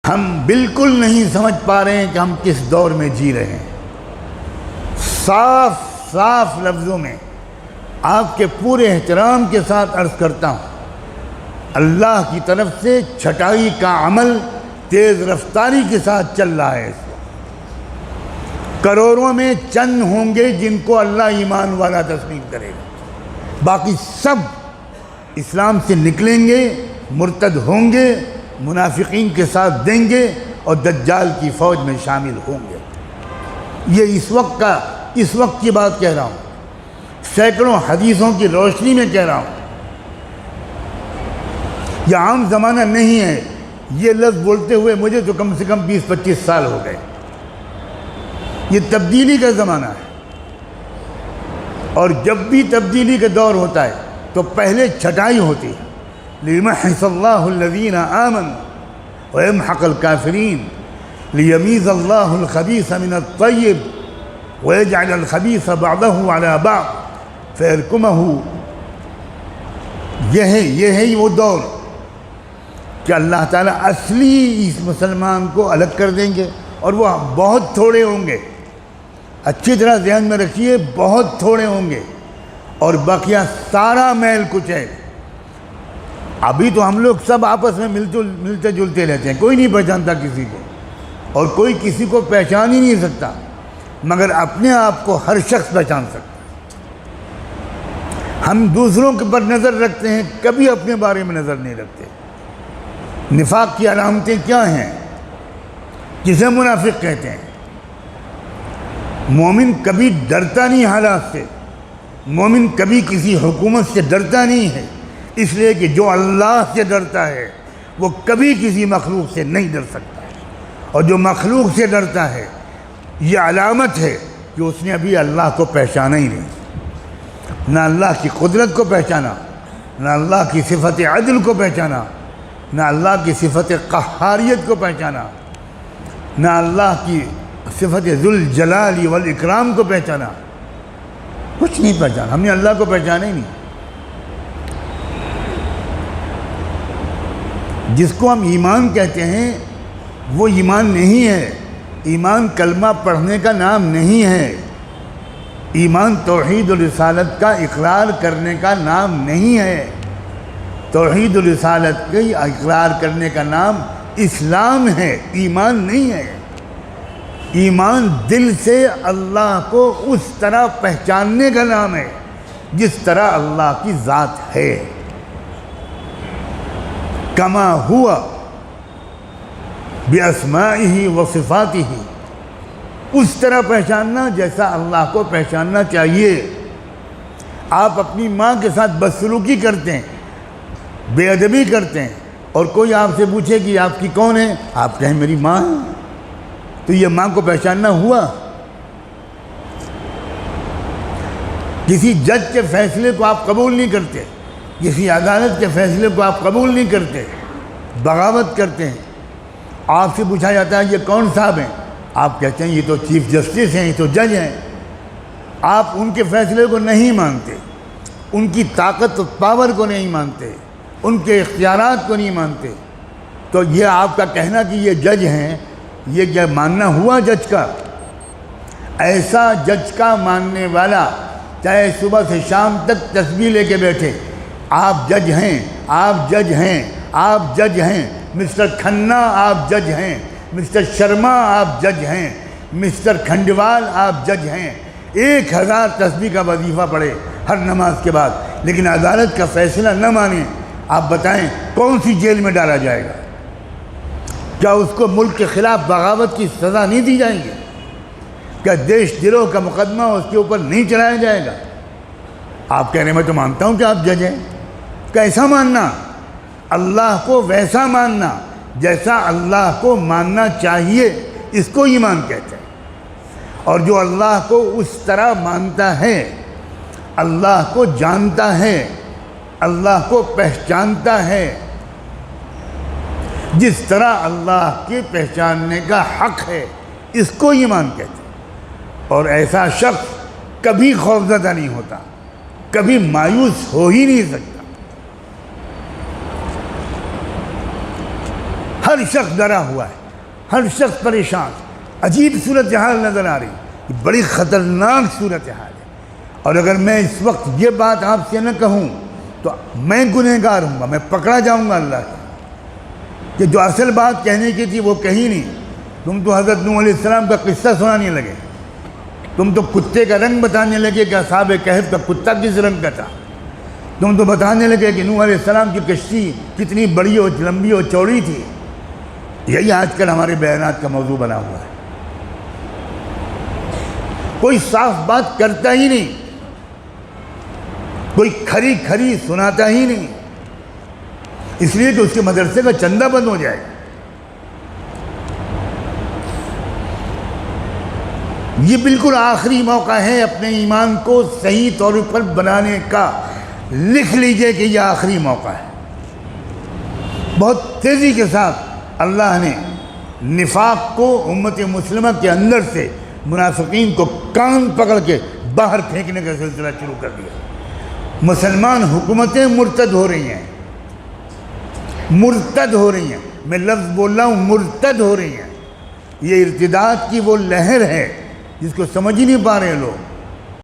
ہم بالکل نہیں سمجھ پا رہے ہیں کہ ہم کس دور میں جی رہے ہیں۔ صاف صاف لفظوں میں آپ کے پورے احترام کے ساتھ عرض کرتا ہوں، اللہ کی طرف سے چھٹائی کا عمل تیز رفتاری کے ساتھ چل رہا ہے۔ اس وقت کروڑوں میں چند ہوں گے جن کو اللہ ایمان والا تسلیم کرے گا، باقی سب اسلام سے نکلیں گے، مرتد ہوں گے، منافقین کے ساتھ دیں گے اور دجال کی فوج میں شامل ہوں گے۔ یہ اس وقت کی بات کہہ رہا ہوں، سینکڑوں حدیثوں کی روشنی میں کہہ رہا ہوں۔ یہ عام زمانہ نہیں ہے، یہ لفظ بولتے ہوئے مجھے تو کم سے کم 20-25 سال ہو گئے۔ یہ تبدیلی کا زمانہ ہے، اور جب بھی تبدیلی کا دور ہوتا ہے تو پہلے چھٹائی ہوتی ہے۔ لِيُمَحِّصَ اللَّهُ الَّذِينَ آمَنُوا وَيَمْحَقَ الْكَافِرِينَ لِيَمِيزَ اللَّهُ الْخَبِيثَ مِنَ الطَّيِّبِ وَيَجْعَلَ الْخَبِيثَ بَعْضَهُ عَلَى بَعْضٍ فَيَرْكُمَهُ۔ یہ ہے وہ دور کہ اللہ تعالیٰ اصلی اس مسلمان کو الگ کر دیں گے، اور وہ بہت تھوڑے ہوں گے۔ اچھی طرح ذہن میں رکھیے، بہت تھوڑے ہوں گے، اور بقیہ سارا میل کچھ ہے۔ ابھی تو ہم لوگ سب آپس میں ملتے جلتے رہتے ہیں، کوئی نہیں پہچانتا کسی کو، اور کوئی کسی کو پہچان ہی نہیں سکتا، مگر اپنے آپ کو ہر شخص پہچان سکتا ہے۔ ہم دوسروں کے پر نظر رکھتے ہیں، کبھی اپنے بارے میں نظر نہیں رکھتے۔ نفاق کی علامتیں کیا ہیں؟ جسے منافق کہتے ہیں۔ مومن کبھی ڈرتا نہیں حالات سے، مومن کبھی کسی حکومت سے ڈرتا نہیں ہے، اس لیے کہ جو اللہ سے ڈرتا ہے وہ کبھی کسی مخلوق سے نہیں ڈر سکتا، اور جو مخلوق سے ڈرتا ہے یہ علامت ہے کہ اس نے ابھی اللہ کو پہچانا ہی نہیں، نہ اللہ کی قدرت کو پہچانا، نہ اللہ کی صفت عدل کو پہچانا، نہ اللہ کی صفت قہاریت کو پہچانا، نہ اللہ کی صفت ذوالجلال والاکرام کو پہچانا، کچھ نہیں پہچانا۔ ہم نے اللہ کو پہچانا ہی نہیں۔ جس کو ہم ایمان کہتے ہیں وہ ایمان نہیں ہے، ایمان کلمہ پڑھنے کا نام نہیں ہے، ایمان توحید و رسالت کا اقرار کرنے کا نام نہیں ہے۔ توحید و رسالت کے اقرار کرنے کا نام اسلام ہے، ایمان نہیں ہے۔ ایمان دل سے اللہ کو اس طرح پہچاننے کا نام ہے جس طرح اللہ کی ذات ہے، کما ہوا باسمائہ و صفاتہ، اس طرح پہچاننا جیسا اللہ کو پہچاننا چاہیے۔ آپ اپنی ماں کے ساتھ بدسلوکی کرتے ہیں، بے ادبی کرتے ہیں، اور کوئی آپ سے پوچھے کہ آپ کی کون ہے، آپ کہیں میری ماں ہے، تو یہ ماں کو پہچاننا ہوا؟ کسی جج کے فیصلے کو آپ قبول نہیں کرتے، کسی عدالت کے فیصلے کو آپ قبول نہیں کرتے، بغاوت کرتے ہیں۔ آپ سے پوچھا جاتا ہے یہ کون صاحب ہیں، آپ کہتے ہیں یہ تو چیف جسٹس ہیں، یہ تو جج ہیں۔ آپ ان کے فیصلے کو نہیں مانتے، ان کی طاقت و پاور کو نہیں مانتے، ان کے اختیارات کو نہیں مانتے، تو یہ آپ کا کہنا کہ یہ جج ہیں، یہ کیا ماننا ہوا جج کا؟ ایسا جج کا ماننے والا چاہے صبح سے شام تک تسبیح لے کے بیٹھے، آپ جج ہیں، آپ جج ہیں، آپ جج ہیں، مسٹر کھنہ آپ جج ہیں، مسٹر شرما آپ جج ہیں، مسٹر کھنڈوال آپ جج ہیں، 1000 تسبیح کا وظیفہ پڑھے ہر نماز کے بعد، لیکن عدالت کا فیصلہ نہ مانیں، آپ بتائیں کون سی جیل میں ڈالا جائے گا؟ کیا اس کو ملک کے خلاف بغاوت کی سزا نہیں دی جائے گی؟ کیا دیش دروہ کا مقدمہ اس کے اوپر نہیں چلایا جائے گا؟ آپ کہہ رہے ہیں میں تو مانتا ہوں کہ آپ جج ہیں۔ کیسا ماننا؟ اللہ کو ویسا ماننا جیسا اللہ کو ماننا چاہیے، اس کو ایمان کہتے ہیں۔ اور جو اللہ کو اس طرح مانتا ہے، اللہ کو جانتا ہے، اللہ کو پہچانتا ہے جس طرح اللہ کے پہچاننے کا حق ہے، اس کو ایمان کہتے ہیں۔ اور ایسا شخص کبھی خوفزدہ نہیں ہوتا، کبھی مایوس ہو ہی نہیں سکتا۔ ہر ہر شخص ڈرا ہوا ہے، ہر شخص پریشان، عجیب صورتحال نظر آ رہی، یہ بڑی خطرناک صورتحال ہے۔ اور اگر میں اس وقت یہ بات آپ سے نہ کہوں تو میں گنہگار ہوں گا، میں پکڑا جاؤں گا اللہ سے، کہ جو اصل بات کہنے کی تھی وہ کہی نہیں۔ تم تو حضرت نوح علیہ السلام کا قصہ سنانے لگے، تم تو کتے کا رنگ بتانے لگے کہ اصحاب کہف کا کتا کس رنگ کا تھا، تم تو بتانے لگے کہ نوح علیہ السلام کی کشتی کتنی بڑی اور لمبی اور چوڑی تھی۔ یہی آج کل ہمارے بیانات کا موضوع بنا ہوا ہے۔ کوئی صاف بات کرتا ہی نہیں، کوئی کھری کھری سناتا ہی نہیں، اس لیے کہ اس کے مدرسے کا چندہ بند ہو جائے گا۔ یہ بالکل آخری موقع ہے اپنے ایمان کو صحیح طور پر بنانے کا، لکھ لیجئے کہ یہ آخری موقع ہے۔ بہت تیزی کے ساتھ اللہ نے نفاق کو امت مسلمہ کے اندر سے، منافقین کو کان پکڑ کے باہر پھینکنے کا سلسلہ شروع کر دیا۔ مسلمان حکومتیں مرتد ہو رہی ہیں، مرتد ہو رہی ہیں، میں لفظ بول رہا ہوں مرتد ہو رہی ہیں۔ یہ ارتداد کی وہ لہر ہے جس کو سمجھ ہی نہیں پا رہے لوگ۔